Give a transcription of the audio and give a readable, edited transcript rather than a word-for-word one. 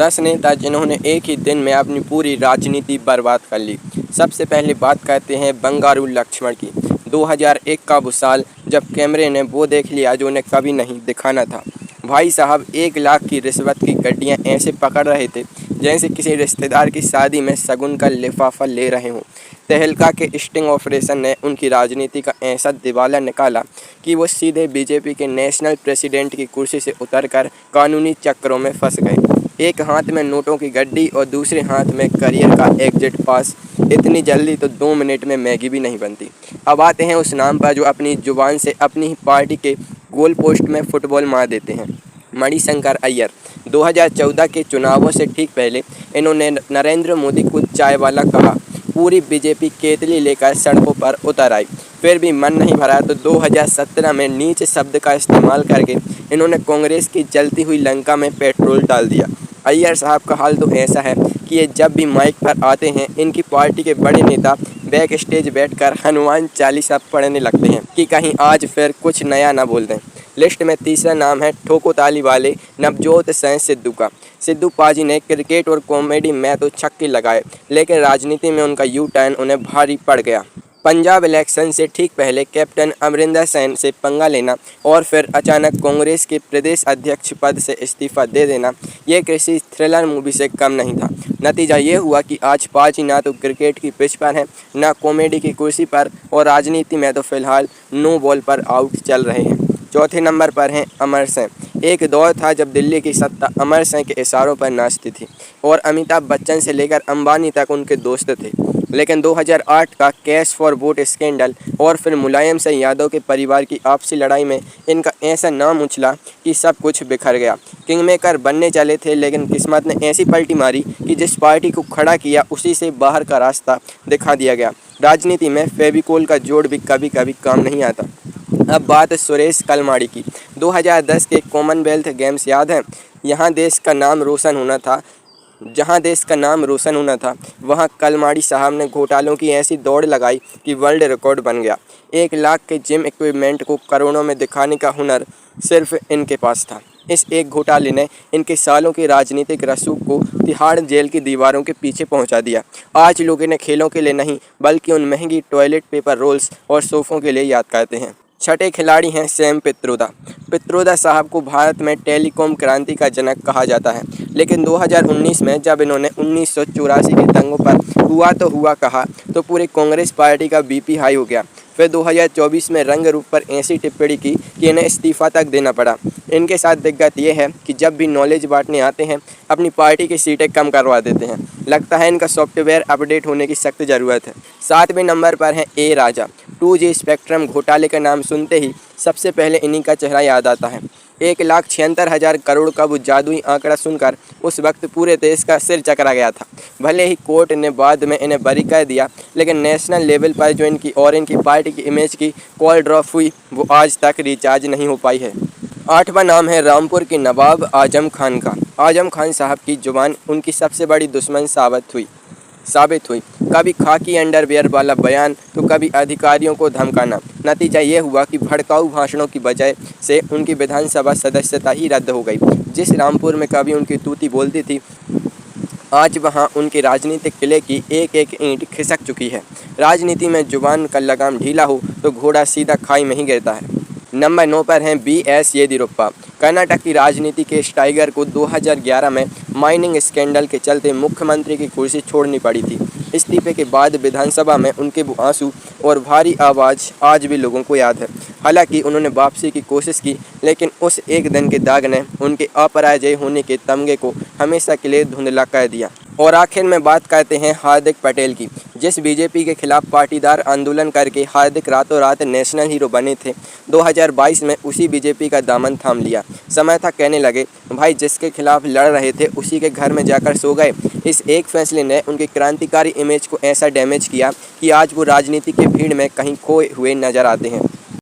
10 नेता जिन्होंने एक ही दिन में अपनी पूरी राजनीति बर्बाद कर ली। सबसे पहले बात करते हैं बंगारू लक्ष्मण की। 2001 का वो साल जब कैमरे ने वो देख लिया जो उन्हें कभी नहीं दिखाना था। भाई साहब 1 लाख की रिश्वत की गड्डियाँ ऐसे पकड़ रहे थे जैसे किसी रिश्तेदार की शादी में शगुन का लिफाफा ले रहे हों। तहलका के स्टिंग ऑपरेशन ने उनकी राजनीति का ऐसा दिवाला निकाला कि वो सीधे बीजेपी के नेशनल प्रेसिडेंट की कुर्सी से उतरकर कानूनी चक्करों में फंस गए। एक हाथ में नोटों की गड्डी और दूसरे हाथ में करियर का एग्जिट पास। इतनी जल्दी तो 2 मिनट में मैगी भी नहीं बनती। अब आते हैं उस नाम पर जो अपनी जुबान से अपनी ही पार्टी के गोल पोस्ट में फुटबॉल मार देते हैं, मणिशंकर अय्यर। 2014 के चुनावों से ठीक पहले इन्होंने नरेंद्र मोदी को चाय वाला कहा। पूरी बीजेपी केतली लेकर सड़कों पर उतर आई, फिर भी मन नहीं भरा तो 2017 में नीच शब्द का इस्तेमाल करके इन्होंने कांग्रेस की जलती हुई लंका में पेट्रोल डाल दिया। अय्यर साहब का हाल तो ऐसा है कि ये जब भी माइक पर आते हैं इनकी पार्टी के बड़े नेता बैक स्टेज बैठकर हनुमान चालीसा पढ़ने लगते हैं कि कहीं आज फिर कुछ नया ना बोल दें। लिस्ट में तीसरा नाम है ठोको ताली वाले नवजोत सिंह सिद्धू का। सिद्धू पाजी ने क्रिकेट और कॉमेडी में तो छक्के लगाए, लेकिन राजनीति में उनका यू टर्न उन्हें भारी पड़ गया। पंजाब इलेक्शन से ठीक पहले कैप्टन अमरिंदर सिंह से पंगा लेना और फिर अचानक कांग्रेस के प्रदेश अध्यक्ष पद से इस्तीफा दे देना, ये किसी थ्रिलर मूवी से कम नहीं था। नतीजा ये हुआ कि आज पाजी ना तो क्रिकेट की पिच पर हैं, ना कॉमेडी की कुर्सी पर, और राजनीति में तो फिलहाल नो बॉल पर आउट चल रहे हैं। चौथे नंबर पर हैं अमर सिंह। एक दौर था जब दिल्ली की सत्ता अमर सिंह के इशारों पर नाचती थी और अमिताभ बच्चन से लेकर अंबानी तक उनके दोस्त थे। लेकिन 2008 का कैश फॉर वोट स्कैंडल और फिर मुलायम सिंह यादव के परिवार की आपसी लड़ाई में इनका ऐसा नाम उछला कि सब कुछ बिखर गया। किंगमेकर बनने चले थे, लेकिन किस्मत ने ऐसी पलटी मारी कि जिस पार्टी को खड़ा किया उसी से बाहर का रास्ता दिखा दिया गया। राजनीति में फेविकोल का जोड़ भी कभी कभी काम नहीं आता। अब बात सुरेश कलमाड़ी की। 2010 के कॉमनवेल्थ गेम्स याद हैं? जहां देश का नाम रोशन होना था वहां कलमाड़ी साहब ने घोटालों की ऐसी दौड़ लगाई कि वर्ल्ड रिकॉर्ड बन गया। 1 लाख के जिम इक्विपमेंट को करोड़ों में दिखाने का हुनर सिर्फ इनके पास था। इस एक घोटाले ने इनके सालों के राजनीतिक रसूख को तिहाड़ जेल की दीवारों के पीछे पहुंचा दिया। आज लोग इन्हें खेलों के लिए नहीं बल्कि उन महंगी टॉयलेट पेपर रोल्स और सोफ़ों के लिए याद करते हैं। छठे खिलाड़ी हैं सैम पित्रोदा। पित्रोदा साहब को भारत में टेलीकॉम क्रांति का जनक कहा जाता है, लेकिन 2019 में जब इन्होंने 1984 के दंगों पर हुआ तो हुआ कहा तो पूरी कांग्रेस पार्टी का बीपी हाई हो गया। फिर 2024 में रंग रूप पर ऐसी टिप्पणी की कि इन्हें इस्तीफा तक देना पड़ा। इनके साथ दिक्कत ये है कि जब भी नॉलेज बांटने आते हैं अपनी पार्टी की सीटें कम करवा देते हैं। लगता है इनका सॉफ्टवेयर अपडेट होने की सख्त ज़रूरत है। 7वें नंबर पर हैं ए राजा। 2G स्पेक्ट्रम घोटाले का नाम सुनते ही सबसे पहले इन्हीं का चेहरा याद आता है। 1,76,000 करोड़ का वो जादुई आंकड़ा सुनकर उस वक्त पूरे देश का सिर चकरा गया था। भले ही कोर्ट ने बाद में इन्हें बरी कर दिया, लेकिन नेशनल लेवल पर जो इनकी पार्टी की इमेज की कॉल ड्रॉप हुई वो आज तक रिचार्ज नहीं हो पाई है। 8वां नाम है रामपुर के नवाब आजम खान का। आजम खान साहब की जुबान उनकी सबसे बड़ी दुश्मन साबित हुई। कभी खाकी अंडरवियर वाला बयान तो कभी अधिकारियों को धमकाना। नतीजा ये हुआ कि भड़काऊ भाषणों की वजह से उनकी विधानसभा सदस्यता ही रद्द हो गई। जिस रामपुर में कभी उनकी तूती बोलती थी, आज वहां उनके राजनीतिक किले की एक एक ईंट खिसक चुकी है। राजनीति में जुबान का लगाम ढीला हो तो घोड़ा सीधा खाई में ही गिरता है। नंबर 9 पर हैं BS येदियुरप्पा। कर्नाटक की राजनीति के इस टाइगर को 2011 में माइनिंग स्कैंडल के चलते मुख्यमंत्री की कुर्सी छोड़नी पड़ी थी। इस्तीफे के बाद विधानसभा में उनके वो आंसू और भारी आवाज़ आज भी लोगों को याद है। हालांकि उन्होंने वापसी की कोशिश की, लेकिन उस एक दिन के दाग ने उनके अपराजय होने के तमगे को हमेशा के लिए धुंधला कर दिया। और आखिर में बात करते हैं हार्दिक पटेल की। जिस बीजेपी के खिलाफ पाटीदार आंदोलन करके हार्दिक रातों रात नेशनल हीरो बने थे, 2022 में उसी बीजेपी का दामन थाम लिया। समय था कहने लगे, भाई जिसके खिलाफ लड़ रहे थे उसी के घर में जाकर सो गए। इस एक फैसले ने उनकी क्रांतिकारी इमेज को ऐसा डैमेज किया कि आज वो राजनीति की भीड़ में कहीं खोए हुए नजर आते हैं।